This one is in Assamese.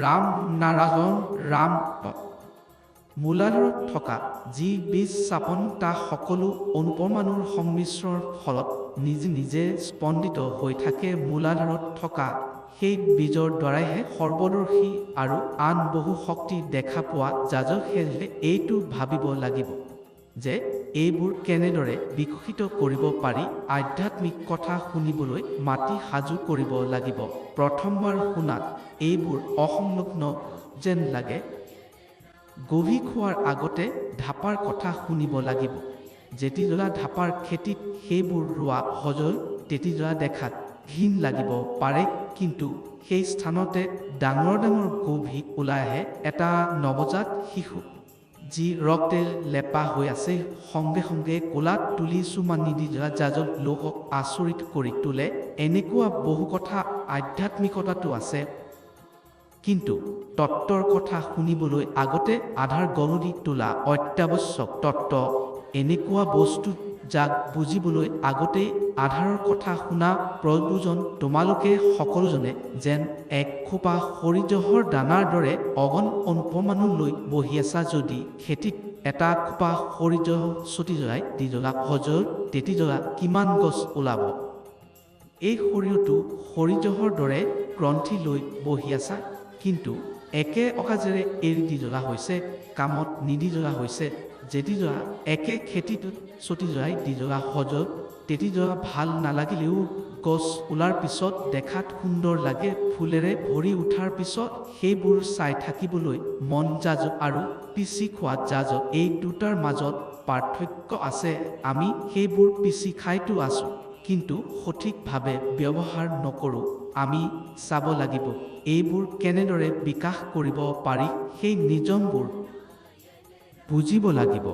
ৰাম নাৰায়ণ ৰাম। মূলাধাৰত থকা যি বীজ স্থাপন তা সকলো অনুপৰমাণুৰ সংমিশ্ৰণৰ ফলত নিজে নিজে স্পন্দিত হৈ থাকে। মূলাধাৰত থকা সেই বীজৰ দ্বাৰাইহে সৰ্বদৰ্শী আৰু আন বহু শক্তি দেখা পোৱা যায়। সেয়েহে এইটো ভাবিব লাগিব যে এইবোৰ কেনেদৰে বিকশিত কৰিব পাৰি। আধ্যাত্মিক কথা শুনিবলৈ মাটি সাজু কৰিব লাগিব। প্ৰথমবাৰ শুনাত এইবোৰ অসংলগ্ন যেন লাগে। গভীৰ খোৱাৰ আগতে ধাপাৰ কথা শুনিব লাগিব। যেতিজলা ধাপাৰ খেতিত সেইবোৰ ৰোৱা সজল তেতিজলা দেখাত ঘিণ লাগিব পাৰে, কিন্তু সেই স্থানতে ডাঙৰ ডাঙৰ গভীৰ ওলাই আহে এটা নৱজাত শিশু, যি ৰক্তে লেপা হৈ আছে। সঙ্গে সঙ্গে কোলাত তুলি চুমা নিদিজলা জাজক লোকক আচৰিত কৰি তোলে। এনেকুৱা বহু কথা আধ্যাত্মিকতাটো আছে, কিন্তু তত্ত্বৰ কথা শুনিবলৈ আগতে আধাৰ গঢ়ি তোলা অত্যাৱশ্যক। তত্ত্ব এনেকুৱা বস্তু যাক বুজিবলৈ আগতেই আধাৰৰ কথা শুনা প্ৰয়োজন। তোমালোকে সকলোজনে যেন এক খোপা সৰিয়হৰ দানাৰ দৰে অগণ অনুপৰমাণু লৈ বহি আছা। যদি খেতিত এটা খোপা সৰিয়হ ছটি জ্বলাই দিজলা সজল তেতিজলা কিমান গছ ওলাব? এই সৰিয়হৰ দৰে গ্ৰন্থি লৈ বহি আছা, কিন্তু একে অকাজেৰে এৰি দি জ্বলা হৈছে, কামত নিদি জ্বলা হৈছে। যেতিজলা একে খেতিটোত ছটি জ্বলাই দি জ্বলা সজল তেতিজলা ভাল নালাগিলেও গছ ওলাৰ পিছত দেখাত সুন্দৰ লাগে। ফুলেৰে ভৰি উঠাৰ পিছত সেইবোৰ চাই থাকিবলৈ মন যায় আৰু পিচি খোৱা যায়। এই দুটাৰ মাজত পাৰ্থক্য আছে। আমি সেইবোৰ পিচি খাইতো আছোঁ, কিন্তু সঠিকভাৱে ব্যৱহাৰ নকৰোঁ। আমি চাব লাগিব এইবোৰ কেনেদৰে বিকাশ কৰিব পাৰি। সেই নিয়মবোৰ বুজিব লাগিব।